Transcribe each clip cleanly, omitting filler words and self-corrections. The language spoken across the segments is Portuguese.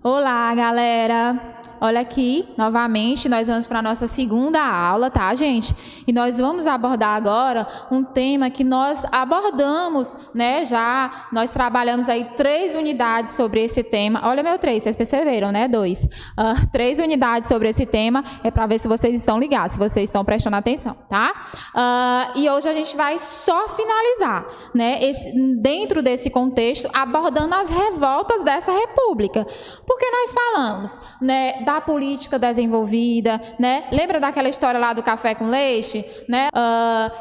Olá, galera! Olha aqui, novamente, nós vamos para a nossa segunda aula, tá, gente? E nós vamos abordar agora um tema que nós abordamos, né, já. Nós trabalhamos aí 3 unidades sobre esse tema. Olha meu 3, vocês perceberam, né? 2. 3 unidades sobre esse tema, é para ver se vocês estão ligados, se vocês estão prestando atenção, tá? E hoje a gente vai só finalizar, né, dentro desse contexto, abordando as revoltas dessa república. Porque nós falamos, né, da política desenvolvida, né? Lembra daquela história lá do café com leite, né?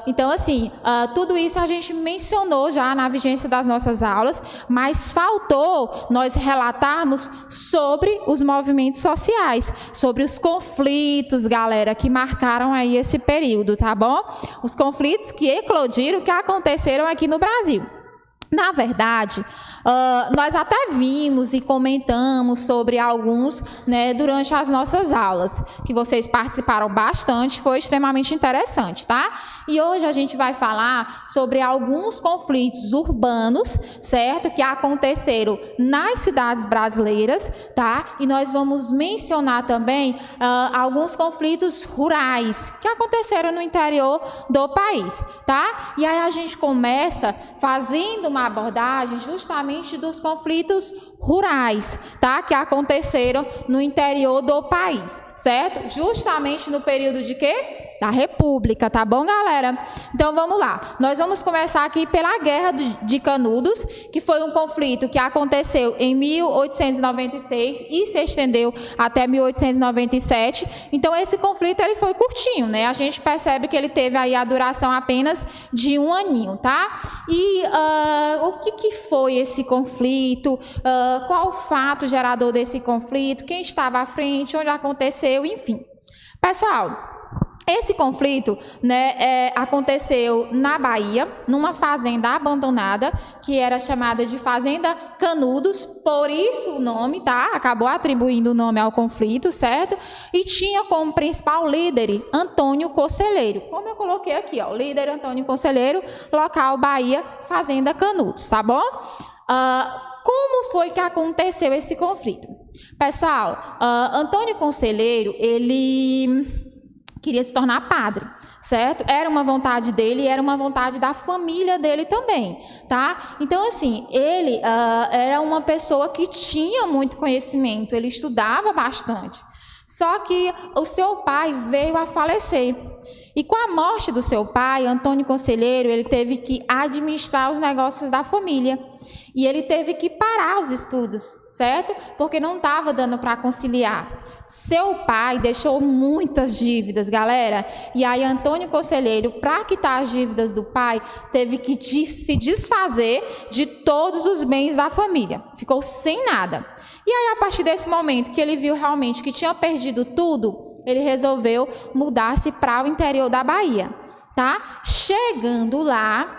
Então, assim, tudo isso a gente mencionou já na vigência das nossas aulas, mas faltou nós relatarmos sobre os movimentos sociais, sobre os conflitos, galera, que marcaram aí esse período, tá bom? Os conflitos que eclodiram, que aconteceram aqui no Brasil. Na verdade, nós até vimos e comentamos sobre alguns, né, durante as nossas aulas, que vocês participaram bastante, foi extremamente interessante, tá? E hoje a gente vai falar sobre alguns conflitos urbanos, certo? Que aconteceram nas cidades brasileiras, tá? E nós vamos mencionar também alguns conflitos rurais que aconteceram no interior do país, tá? E aí a gente começa fazendo uma abordagem justamente dos conflitos rurais, tá? Que aconteceram no interior do país, certo? Justamente no período de quê? Da República, tá bom, galera? Então, vamos lá. Nós vamos começar aqui pela Guerra de Canudos, que foi um conflito que aconteceu em 1896 e se estendeu até 1897. Então, esse conflito ele foi curtinho, né? A gente percebe que ele teve aí a duração apenas de 1 aninho, tá? E o que foi esse conflito? Qual o fato gerador desse conflito? Quem estava à frente? Onde aconteceu? Enfim. Pessoal, esse conflito, né, aconteceu na Bahia, numa fazenda abandonada, que era chamada de Fazenda Canudos, por isso o nome, tá? Acabou atribuindo o nome ao conflito, certo? E tinha como principal líder Antônio Conselheiro. Como eu coloquei aqui, ó, líder Antônio Conselheiro, local Bahia, Fazenda Canudos, tá bom? Como foi que aconteceu esse conflito? Pessoal, Antônio Conselheiro, ele queria se tornar padre, certo? Era uma vontade dele e era uma vontade da família dele também, tá? Então, assim, ele era uma pessoa que tinha muito conhecimento, ele estudava bastante. Só que o seu pai veio a falecer. E com a morte do seu pai, Antônio Conselheiro, ele teve que administrar os negócios da família. E ele teve que parar os estudos, certo? Porque não estava dando para conciliar. Seu pai deixou muitas dívidas, galera. E aí Antônio Conselheiro, para quitar as dívidas do pai, teve que se desfazer de todos os bens da família. Ficou sem nada. E aí, a partir desse momento que ele viu realmente que tinha perdido tudo, ele resolveu mudar-se para o interior da Bahia, tá? Chegando lá,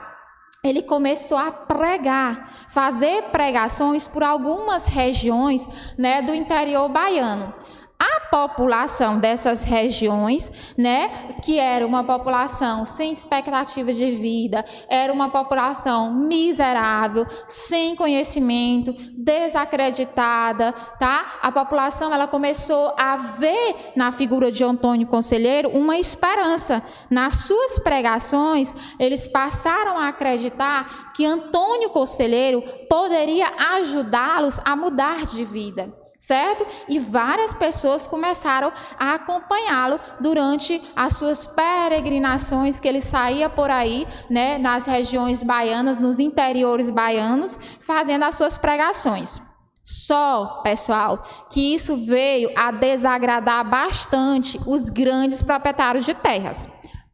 ele começou a pregar, fazer pregações por algumas regiões, né, do interior baiano. A população dessas regiões, né, que era uma população sem expectativa de vida, era uma população miserável, sem conhecimento, desacreditada, tá? A população ela começou a ver na figura de Antônio Conselheiro uma esperança. Nas suas pregações, eles passaram a acreditar que Antônio Conselheiro poderia ajudá-los a mudar de vida, certo? E várias pessoas começaram a acompanhá-lo durante as suas peregrinações que ele saía por aí, né, nas regiões baianas, nos interiores baianos, fazendo as suas pregações. Só, pessoal, que isso veio a desagradar bastante os grandes proprietários de terras.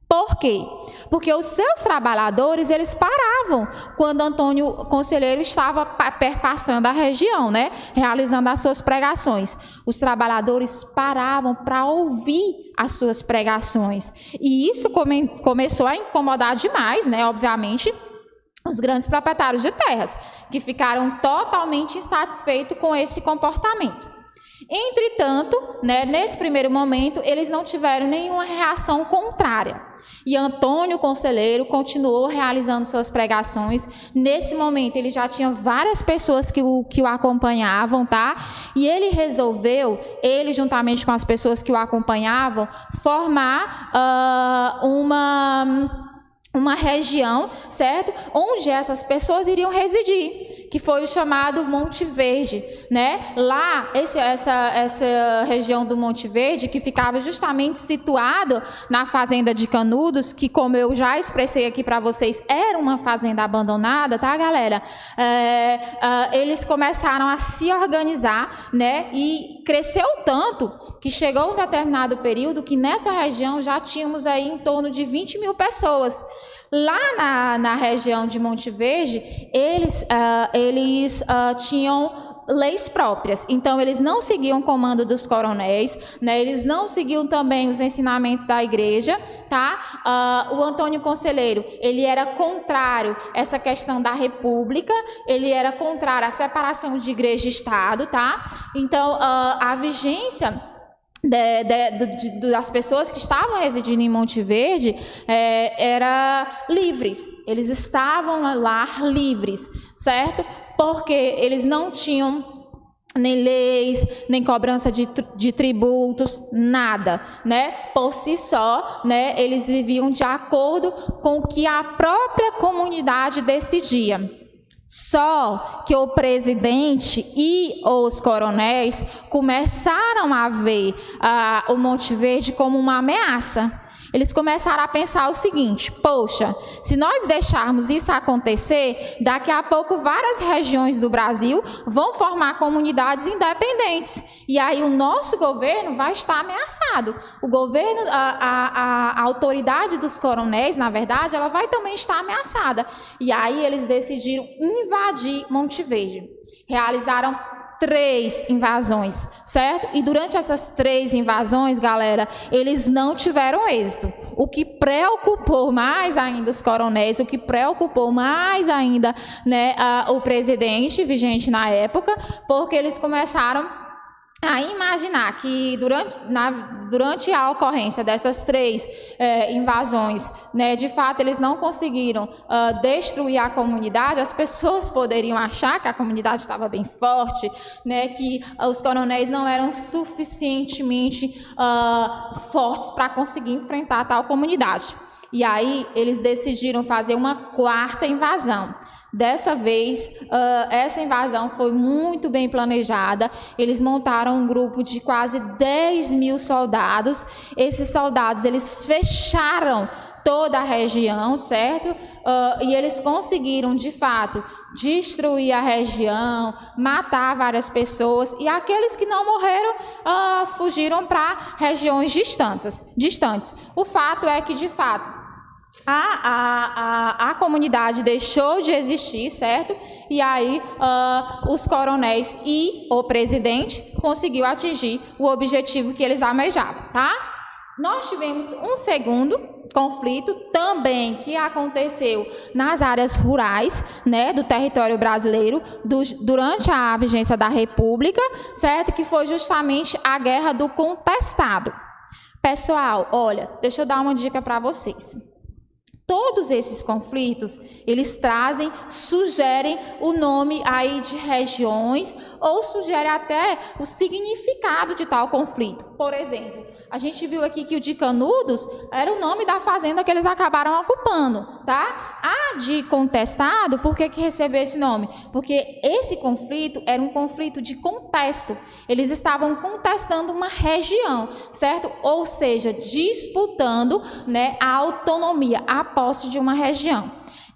Por quê? Porque os seus trabalhadores, eles paravam quando Antônio Conselheiro estava perpassando a região, né? Realizando as suas pregações. Os trabalhadores paravam para ouvir as suas pregações. E isso começou a incomodar demais, né? Obviamente, os grandes proprietários de terras, que ficaram totalmente insatisfeitos com esse comportamento. Entretanto, né, nesse primeiro momento, eles não tiveram nenhuma reação contrária. E Antônio Conselheiro continuou realizando suas pregações. Nesse momento, ele já tinha várias pessoas que o acompanhavam, tá? E ele resolveu, ele juntamente com as pessoas que o acompanhavam, formar uma região, certo? Onde essas pessoas iriam residir, que foi o chamado Monte Verde, né? Lá, essa região do Monte Verde, que ficava justamente situado na fazenda de Canudos, que, como eu já expressei aqui para vocês, era uma fazenda abandonada, tá, galera? Eles começaram a se organizar, né? E cresceu tanto que chegou um determinado período que nessa região já tínhamos aí em torno de 20 mil pessoas. Lá na região de Monte Verde, eles tinham leis próprias, então eles não seguiam o comando dos coronéis, né? Eles não seguiam também os ensinamentos da igreja, tá? O Antônio Conselheiro, ele era contrário a essa questão da república, ele era contrário à separação de igreja e Estado, tá? Então, a vigência das pessoas que estavam residindo em Monte Verde era livres, eles estavam lá livres, certo? Porque eles não tinham nem leis, nem cobrança de tributos, nada, né? Por si só, né? Eles viviam de acordo com o que a própria comunidade decidia. Só que o presidente e os coronéis começaram a ver o Monte Verde como uma ameaça. Eles começaram a pensar o seguinte: poxa, se nós deixarmos isso acontecer, daqui a pouco várias regiões do Brasil vão formar comunidades independentes. E aí o nosso governo vai estar ameaçado. O governo, a autoridade dos coronéis, na verdade, ela vai também estar ameaçada. E aí eles decidiram invadir Monte Verde. Realizaram 3 invasões, certo? E durante essas 3 invasões, galera, eles não tiveram êxito. O que preocupou mais ainda os coronéis, o que preocupou mais ainda, né, o presidente vigente na época, porque eles começaram a imaginar que durante a ocorrência dessas 3 invasões, né, de fato eles não conseguiram destruir a comunidade. As pessoas poderiam achar que a comunidade estava bem forte, né, que os coronéis não eram suficientemente fortes para conseguir enfrentar tal comunidade. E aí eles decidiram fazer uma 4ª invasão. Dessa vez, essa invasão foi muito bem planejada. Eles montaram um grupo de quase 10 mil soldados. Esses soldados, eles fecharam toda a região, certo? E eles conseguiram, de fato, destruir a região, matar várias pessoas. E aqueles que não morreram, fugiram para regiões distantes. O fato é que, de fato, a comunidade deixou de existir, certo? E aí os coronéis e o presidente conseguiu atingir o objetivo que eles almejavam, tá? Nós tivemos um segundo conflito também que aconteceu nas áreas rurais, né, do território brasileiro durante a vigência da República, certo? Que foi justamente a Guerra do Contestado. Pessoal, olha, deixa eu dar uma dica para vocês. Todos esses conflitos, eles sugerem o nome aí de regiões ou sugerem até o significado de tal conflito. Por exemplo, a gente viu aqui que o de Canudos era o nome da fazenda que eles acabaram ocupando, tá? A de Contestado, por que recebeu esse nome? Porque esse conflito era um conflito de contesto. Eles estavam contestando uma região, certo? Ou seja, disputando, né, a autonomia, a posse de uma região.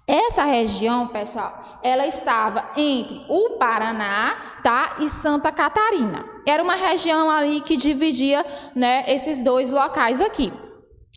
Essa região, pessoal, ela estava entre o Paraná, tá, e Santa Catarina. Era uma região ali que dividia, né, esses 2 locais aqui.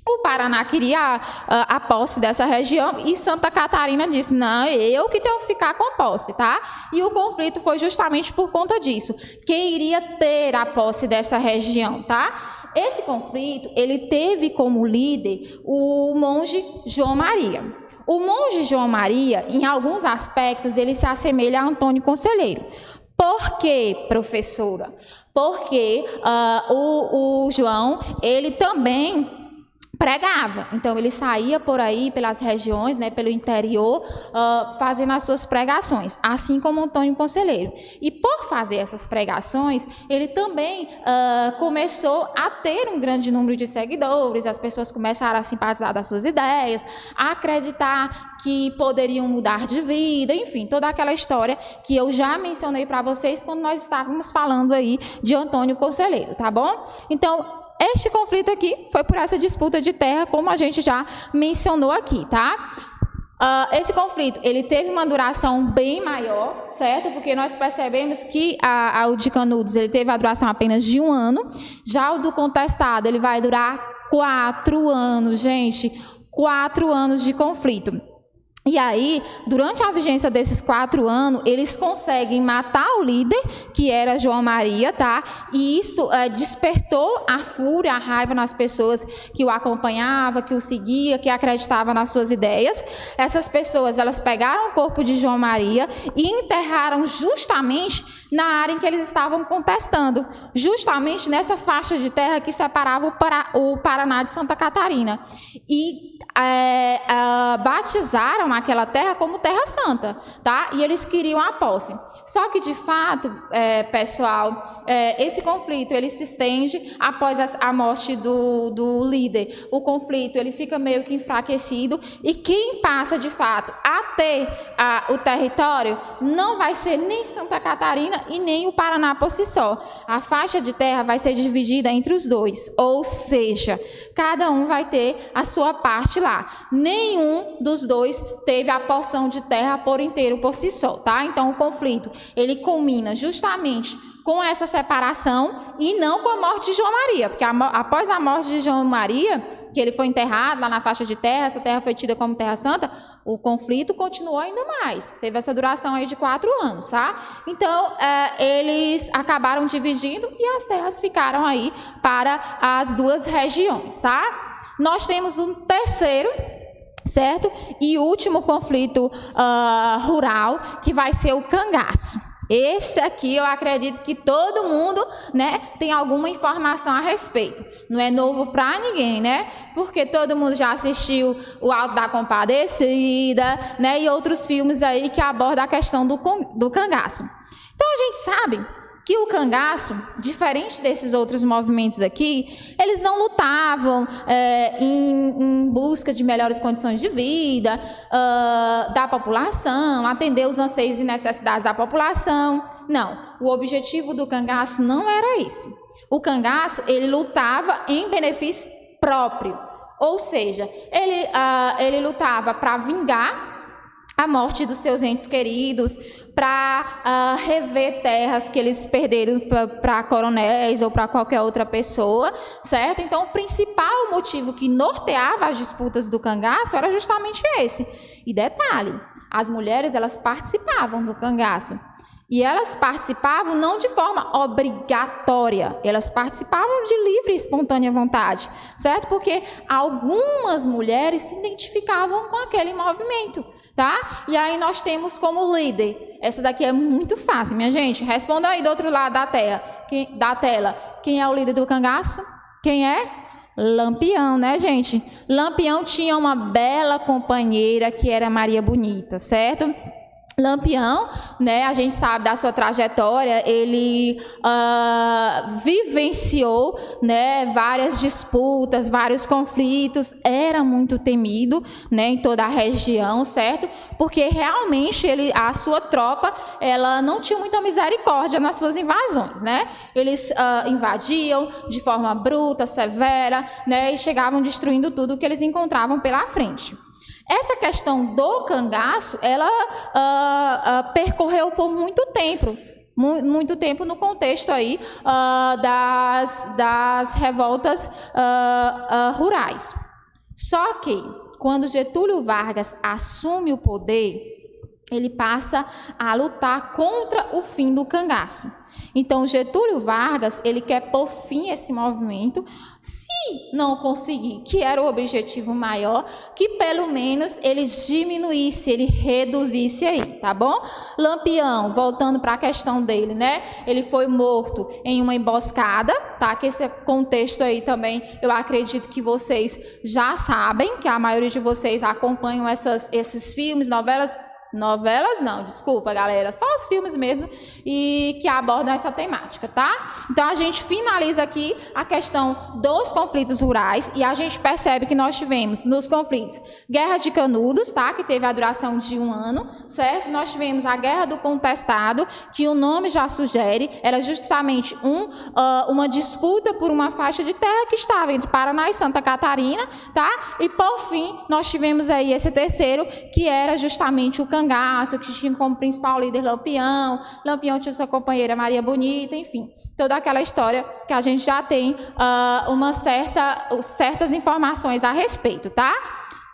O Paraná queria a posse dessa região e Santa Catarina disse: não, eu que tenho que ficar com a posse, tá? E o conflito foi justamente por conta disso. Quem iria ter a posse dessa região, tá? Esse conflito, ele teve como líder o monge João Maria. O monge João Maria, em alguns aspectos, ele se assemelha a Antônio Conselheiro. Por quê, professora? Porque o João, ele também pregava. Então, ele saía por aí, pelas regiões, né, pelo interior, fazendo as suas pregações, assim como Antônio Conselheiro. E por fazer essas pregações, ele também começou a ter um grande número de seguidores, as pessoas começaram a simpatizar das suas ideias, a acreditar que poderiam mudar de vida, enfim, toda aquela história que eu já mencionei para vocês quando nós estávamos falando aí de Antônio Conselheiro, tá bom? Então, este conflito aqui foi por essa disputa de terra, como a gente já mencionou aqui, tá? Esse conflito, ele teve uma duração bem maior, certo? Porque nós percebemos que o de Canudos, ele teve a duração apenas de 1 ano, já o do contestado, ele vai durar 4 anos, gente, 4 anos de conflito. E aí, durante a vigência desses 4 anos, eles conseguem matar o líder, que era João Maria, tá? E isso despertou a fúria, a raiva nas pessoas que o acompanhavam, que o seguiam, que acreditavam nas suas ideias. Essas pessoas, elas pegaram o corpo de João Maria e enterraram justamente na área em que eles estavam contestando, justamente nessa faixa de terra que separava o Paraná de Santa Catarina. E batizaram aquela terra como Terra Santa, tá? E eles queriam a posse. Só que, de fato, pessoal, esse conflito, ele se estende após a morte do líder. O conflito, ele fica meio que enfraquecido e quem passa, de fato, a ter o território não vai ser nem Santa Catarina e nem o Paraná por si só. A faixa de terra vai ser dividida entre os dois, ou seja, cada um vai ter a sua parte lá. Nenhum dos dois teve a porção de terra por inteiro por si só, tá? Então, o conflito, ele culmina justamente com essa separação e não com a morte de João Maria, porque após a morte de João Maria, que ele foi enterrado lá na faixa de terra, essa terra foi tida como Terra Santa, o conflito continuou ainda mais, teve essa duração aí de 4 anos, tá? Então, eles acabaram dividindo e as terras ficaram aí para as 2 regiões, tá? Nós temos um terceiro, certo? E último conflito rural, que vai ser o cangaço. Esse aqui eu acredito que todo mundo, né, tem alguma informação a respeito. Não é novo para ninguém, né? Porque todo mundo já assistiu o Alto da Compadecida, né, e outros filmes aí que abordam a questão do cangaço. Então a gente sabe que o cangaço, diferente desses outros movimentos aqui, eles não lutavam em busca de melhores condições de vida da população, atender os anseios e necessidades da população. Não, o objetivo do cangaço não era esse. O cangaço, ele lutava em benefício próprio, ou seja, ele lutava para vingar a morte dos seus entes queridos, para rever terras que eles perderam para coronéis ou para qualquer outra pessoa, certo? Então, o principal motivo que norteava as disputas do cangaço era justamente esse. E detalhe, as mulheres, elas participavam do cangaço. E elas participavam não de forma obrigatória, elas participavam de livre e espontânea vontade, certo? Porque algumas mulheres se identificavam com aquele movimento, tá? E aí nós temos como líder, essa daqui é muito fácil, minha gente, respondam aí do outro lado da tela, quem é o líder do cangaço? Quem é? Lampião, né, gente? Lampião tinha uma bela companheira que era Maria Bonita, certo? Lampião, né, a gente sabe da sua trajetória, ele vivenciou, né, várias disputas, vários conflitos, era muito temido, né, em toda a região, certo? Porque realmente a sua tropa, ela não tinha muita misericórdia nas suas invasões, né? Eles invadiam de forma bruta, severa, né, e chegavam destruindo tudo que eles encontravam pela frente. Essa questão do cangaço, ela percorreu por muito tempo no contexto aí das revoltas rurais. Só que, quando Getúlio Vargas assume o poder, ele passa a lutar contra o fim do cangaço. Então, Getúlio Vargas, ele quer pôr fim a esse movimento, se não conseguir, que era o objetivo maior, que pelo menos ele diminuísse, ele reduzisse aí, tá bom? Lampião, voltando para a questão dele, né? Ele foi morto em uma emboscada, tá? Que esse contexto aí também, eu acredito que vocês já sabem, que a maioria de vocês acompanham esses filmes, novelas não, desculpa, galera, só os filmes mesmo e que abordam essa temática, tá? Então, a gente finaliza aqui a questão dos conflitos rurais e a gente percebe que nós tivemos nos conflitos Guerra de Canudos, tá? Que teve a duração de 1 ano, certo? Nós tivemos a Guerra do Contestado, que o nome já sugere, era justamente uma disputa por uma faixa de terra que estava entre Paraná e Santa Catarina, tá? E, por fim, nós tivemos aí esse terceiro, que era justamente o Cangaço, que tinha como principal líder Lampião. Lampião tinha sua companheira Maria Bonita, enfim, toda aquela história que a gente já tem certas informações a respeito, tá?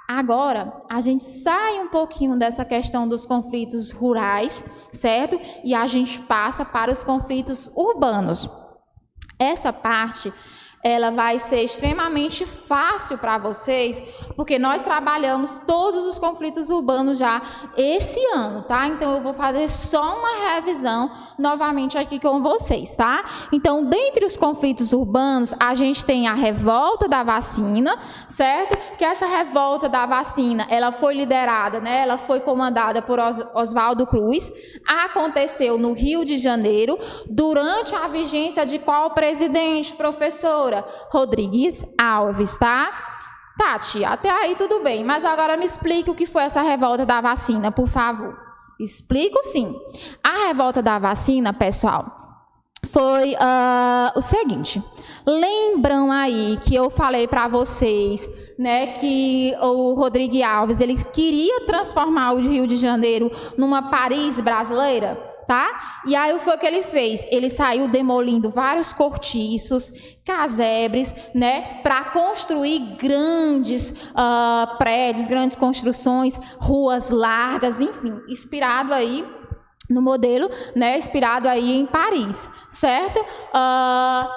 Agora, a gente sai um pouquinho dessa questão dos conflitos rurais, certo? E a gente passa para os conflitos urbanos. Essa parte, ela vai ser extremamente fácil para vocês, porque nós trabalhamos todos os conflitos urbanos já esse ano, tá? Então, eu vou fazer só uma revisão novamente aqui com vocês, tá? Então, dentre os conflitos urbanos, a gente tem a revolta da vacina, certo? Que essa revolta da vacina, ela foi liderada, né? Ela foi comandada por Oswaldo Cruz, aconteceu no Rio de Janeiro, durante a vigência de qual presidente, professor? Rodrigues Alves, tá? Tati, até aí tudo bem, mas agora me explique o que foi essa revolta da vacina, por favor. Explico sim. A revolta da vacina, pessoal, foi o seguinte. Lembram aí que eu falei para vocês, né, que o Rodrigues Alves, ele queria transformar o Rio de Janeiro numa Paris brasileira? Tá? E aí foi o que ele fez? Ele saiu demolindo vários cortiços, casebres, né, para construir grandes prédios, grandes construções, ruas largas, enfim, inspirado aí no modelo, né, inspirado aí em Paris, certo?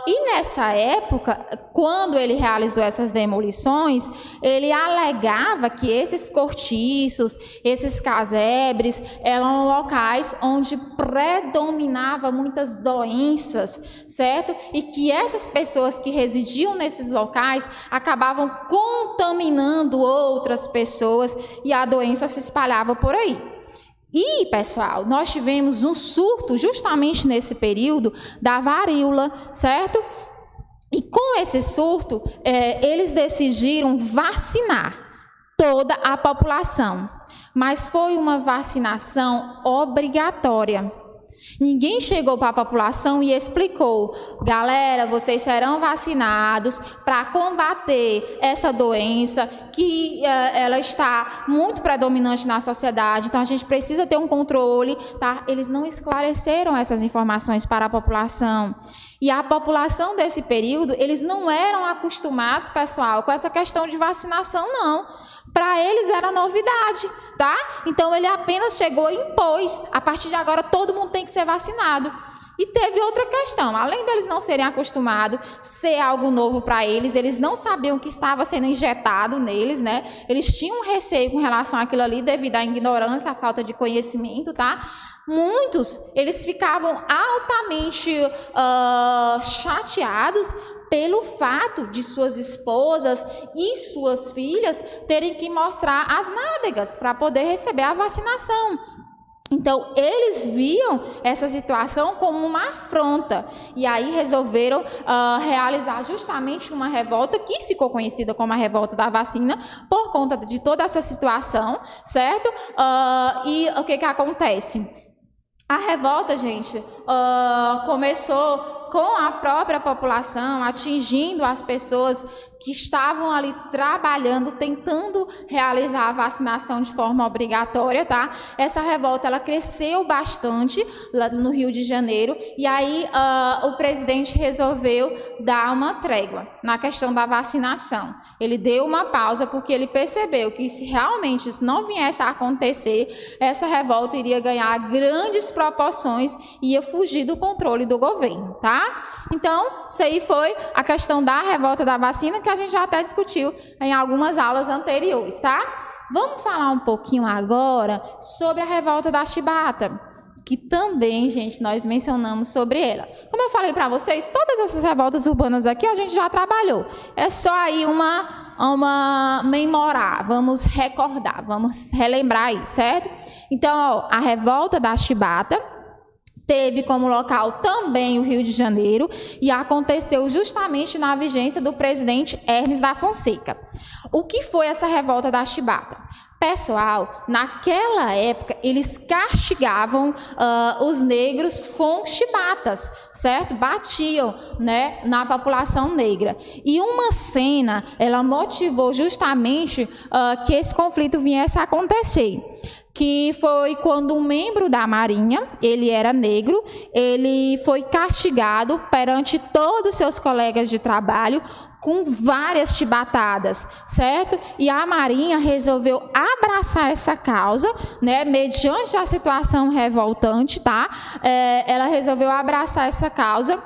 E nessa época, quando ele realizou essas demolições, ele alegava que esses cortiços, esses casebres, eram locais onde predominava muitas doenças, certo? E que essas pessoas que residiam nesses locais acabavam contaminando outras pessoas e a doença se espalhava por aí. E, pessoal, nós tivemos um surto justamente nesse período da varíola, certo? E com esse surto, eles decidiram vacinar toda a população. Mas foi uma vacinação obrigatória. Ninguém chegou para a população e explicou: galera, vocês serão vacinados para combater essa doença que ela está muito predominante na sociedade, então a gente precisa ter um controle, tá? Eles não esclareceram essas informações para a população. E a população desse período, eles não eram acostumados, pessoal, com essa questão de vacinação, não. Para eles era novidade, tá? Então, ele apenas chegou e impôs: a partir de agora, todo mundo tem que ser vacinado. E teve outra questão: além deles não serem acostumados, ser algo novo para eles, eles não sabiam que estava sendo injetado neles, né? Eles tinham um receio com relação àquilo ali, devido à ignorância, à falta de conhecimento, tá? Muitos, eles ficavam altamente chateados pelo fato de suas esposas e suas filhas terem que mostrar as nádegas para poder receber a vacinação. Então, eles viam essa situação como uma afronta e aí resolveram realizar justamente uma revolta que ficou conhecida como a revolta da vacina por conta de toda essa situação, certo? E o que acontece? A revolta, gente, começou com a própria população, atingindo as pessoas que estavam ali trabalhando, tentando realizar a vacinação de forma obrigatória, tá? Essa revolta, ela cresceu bastante lá no Rio de Janeiro, e aí o presidente resolveu dar uma trégua na questão da vacinação. Ele deu uma pausa porque ele percebeu que se realmente isso não viesse a acontecer, essa revolta iria ganhar grandes proporções e ia fugir do controle do governo, tá? Então, isso aí foi a questão da revolta da vacina, que a gente já até discutiu em algumas aulas anteriores, tá? Vamos falar um pouquinho agora sobre a revolta da chibata, que também, gente, nós mencionamos sobre ela. Como eu falei para vocês, todas essas revoltas urbanas aqui a gente já trabalhou. É só aí uma memorar, vamos recordar, vamos relembrar aí, certo? Então, ó, a revolta da chibata teve como local também o Rio de Janeiro e aconteceu justamente na vigência do presidente Hermes da Fonseca. O que foi essa revolta da chibata? Pessoal, naquela época, eles castigavam os negros com chibatas, certo? Batiam, né, na população negra. E uma cena, ela motivou justamente que esse conflito viesse a acontecer, que foi quando um membro da Marinha, ele era negro, ele foi castigado perante todos os seus colegas de trabalho com várias chibatadas, certo? E a Marinha resolveu abraçar essa causa, né, mediante a situação revoltante, tá? Ela resolveu abraçar essa causa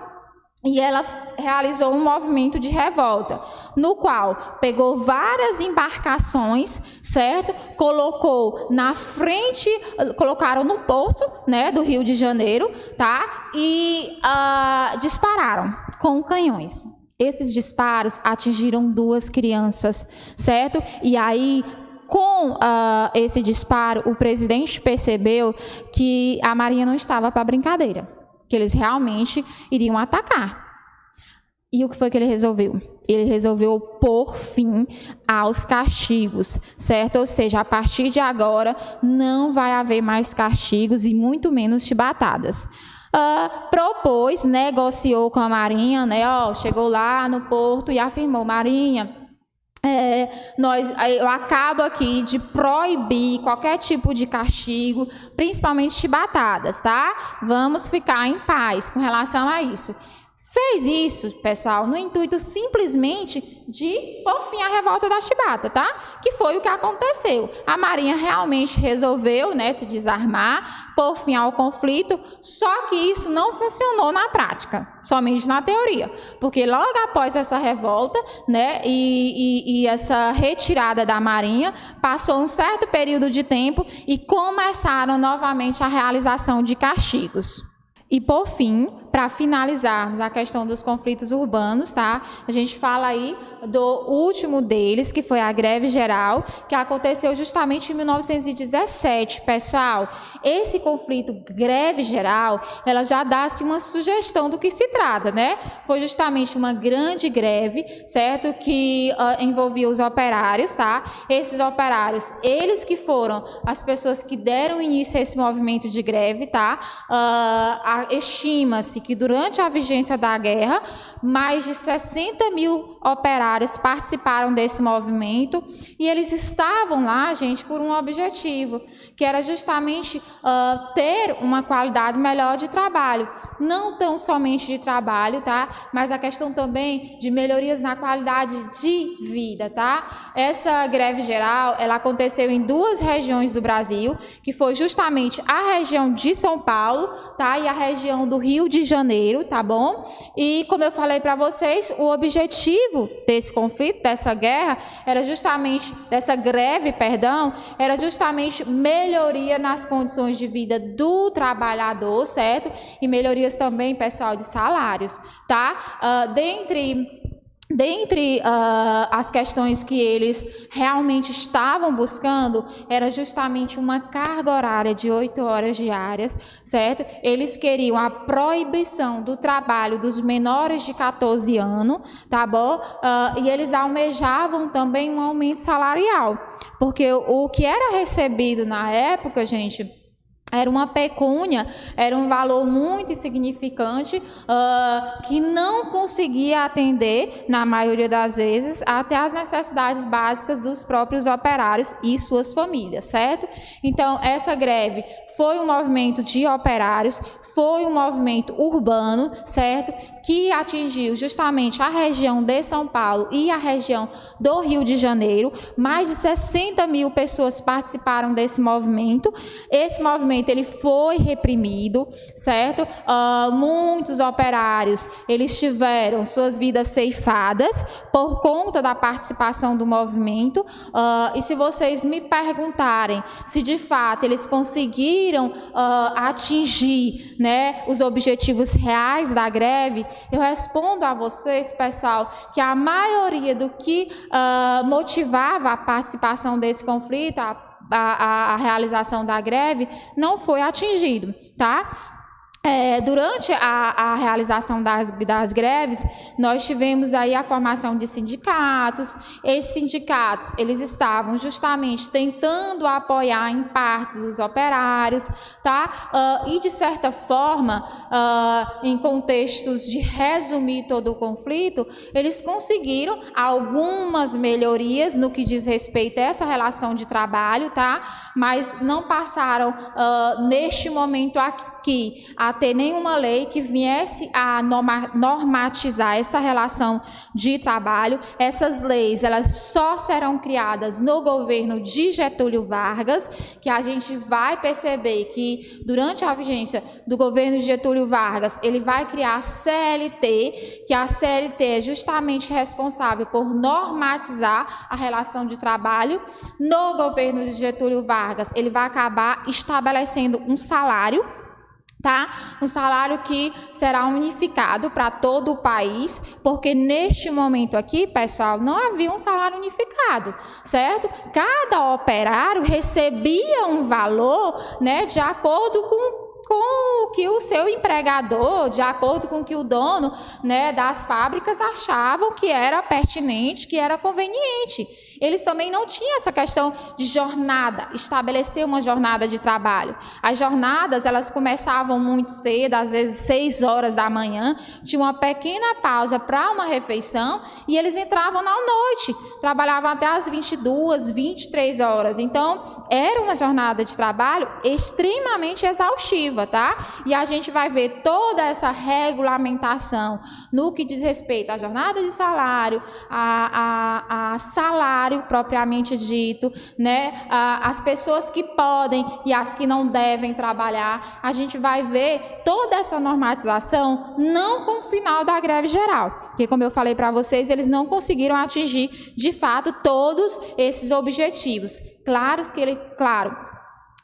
e ela realizou um movimento de revolta, no qual pegou várias embarcações, certo? Colocou na frente, colocaram no porto, né, do Rio de Janeiro, tá? E dispararam com canhões. Esses disparos atingiram 2 crianças, certo? E aí, com esse disparo, o presidente percebeu que a Marinha não estava para brincadeira, que eles realmente iriam atacar. E o que foi que ele resolveu? Ele resolveu pôr fim aos castigos, certo? Ou seja, a partir de agora não vai haver mais castigos e muito menos chibatadas. Propôs, negociou com a Marinha, né? Chegou lá no porto e afirmou: Marinha, eu acabo aqui de proibir qualquer tipo de castigo, principalmente chibatadas, tá? Vamos ficar em paz com relação a isso. Fez isso, pessoal, no intuito simplesmente de pôr fim à revolta da chibata, tá? Que foi o que aconteceu. A Marinha realmente resolveu, né, se desarmar, pôr fim ao conflito, só que isso não funcionou na prática, somente na teoria. Porque logo após essa revolta, né, e essa retirada da Marinha, passou um certo período de tempo e começaram novamente a realização de castigos. E, por fim, para finalizarmos a questão dos conflitos urbanos, tá? A gente fala aí do último deles, que foi a greve geral, que aconteceu justamente em 1917. Pessoal, esse conflito greve geral, ela já dá-se uma sugestão do que se trata, né? Foi justamente uma grande greve, certo? Que envolvia os operários, tá? Esses operários, eles que foram as pessoas que deram início a esse movimento de greve, tá? Estima-se que durante a vigência da guerra, mais de 60 mil operários participaram desse movimento e eles estavam lá, gente, por um objetivo, que era justamente ter uma qualidade melhor de trabalho. Não tão somente de trabalho, tá? Mas a questão também de melhorias na qualidade de vida, tá? Essa greve geral, ela aconteceu em 2 regiões do Brasil, que foi justamente a região de São Paulo, tá? E a região do Rio de Janeiro, tá bom? E como eu falei para vocês, o objetivo desse conflito, dessa guerra, era justamente, dessa greve, perdão, era justamente melhoria nas condições de vida do trabalhador, certo? E melhorias também, pessoal, de salários, tá? Dentre as questões que eles realmente estavam buscando, era justamente uma carga horária de 8 horas diárias, certo? Eles queriam a proibição do trabalho dos menores de 14 anos, tá bom? E eles almejavam também um aumento salarial, porque o que era recebido na época, gente, era uma pecúnia, era um valor muito insignificante, que não conseguia atender, na maioria das vezes, até as necessidades básicas dos próprios operários e suas famílias, certo? Então, essa greve foi um movimento de operários, foi um movimento urbano, certo? Que atingiu justamente a região de São Paulo e a região do Rio de Janeiro. Mais de 60 mil pessoas participaram desse movimento. Esse movimento ele foi reprimido, certo? Muitos operários, eles tiveram suas vidas ceifadas por conta da participação do movimento. E se vocês me perguntarem se de fato eles conseguiram atingir, né, os objetivos reais da greve, eu respondo a vocês, pessoal, que a maioria do que motivava a participação desse conflito, a realização da greve, não foi atingido, tá? Durante a realização das greves, nós tivemos aí a formação de sindicatos. Esses sindicatos, eles estavam justamente tentando apoiar em partes os operários, tá? E de certa forma, em contextos de resumir todo o conflito, eles conseguiram algumas melhorias no que diz respeito a essa relação de trabalho, tá? Mas não passaram neste momento aqui a ter nenhuma lei que viesse a normatizar essa relação de trabalho. Essas leis, elas só serão criadas no governo de Getúlio Vargas, que a gente vai perceber que durante a vigência do governo de Getúlio Vargas, ele vai criar a CLT, que a CLT é justamente responsável por normatizar a relação de trabalho. No governo de Getúlio Vargas, ele vai acabar estabelecendo um salário, tá? Um salário que será unificado para todo o país, porque neste momento aqui, pessoal, não havia um salário unificado, certo? Cada operário recebia um valor, né, de acordo com o que o seu empregador, de acordo com o que o dono, né, das fábricas achavam que era pertinente, que era conveniente. Eles também não tinham essa questão de jornada, estabelecer uma jornada de trabalho. As jornadas, elas começavam muito cedo, às vezes 6 horas da manhã, tinha uma pequena pausa para uma refeição e eles entravam na noite, trabalhavam até as 22, 23 horas. Então, era uma jornada de trabalho extremamente exaustiva, tá? E a gente vai ver toda essa regulamentação no que diz respeito à jornada de salário, a salário propriamente dito, né? As pessoas que podem e as que não devem trabalhar. A gente vai ver toda essa normatização não com o final da greve geral, porque, como eu falei para vocês, eles não conseguiram atingir de fato todos esses objetivos. Claro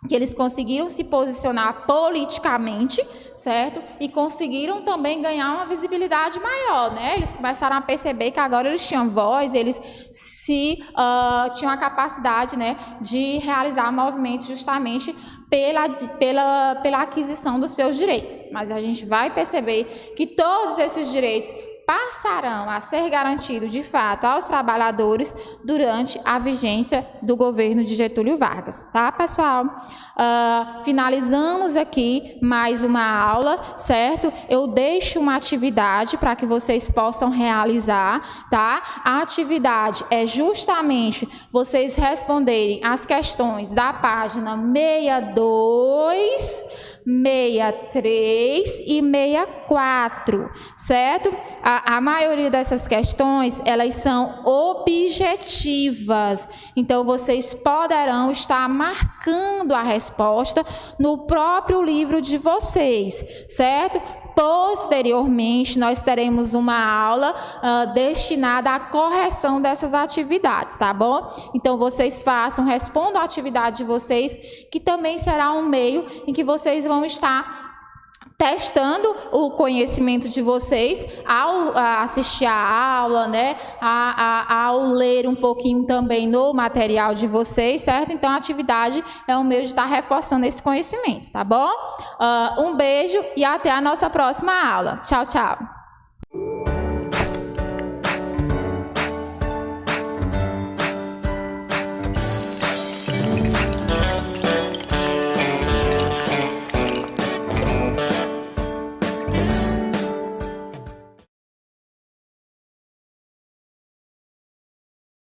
que eles conseguiram se posicionar politicamente, certo? E conseguiram também ganhar uma visibilidade maior, né? Eles começaram a perceber que agora eles tinham voz, eles tinham a capacidade, né, de realizar movimentos justamente pela aquisição dos seus direitos. Mas a gente vai perceber que todos esses direitos passarão a ser garantidos de fato aos trabalhadores durante a vigência do governo de Getúlio Vargas, tá, pessoal? Finalizamos aqui mais uma aula, certo? Eu deixo uma atividade para que vocês possam realizar, tá? A atividade é justamente vocês responderem as questões da página 62, 63 e 64, certo? A maioria dessas questões, elas são objetivas, então vocês poderão estar marcando a resposta no próprio livro de vocês, certo? Posteriormente, nós teremos uma aula destinada à correção dessas atividades, tá bom? Então, vocês respondam a atividade de vocês, que também será um meio em que vocês vão estar testando o conhecimento de vocês ao assistir a aula, né? Ao ler um pouquinho também no material de vocês, certo? Então, a atividade é um meio de estar reforçando esse conhecimento, tá bom? Um beijo e até a nossa próxima aula. Tchau, tchau. Música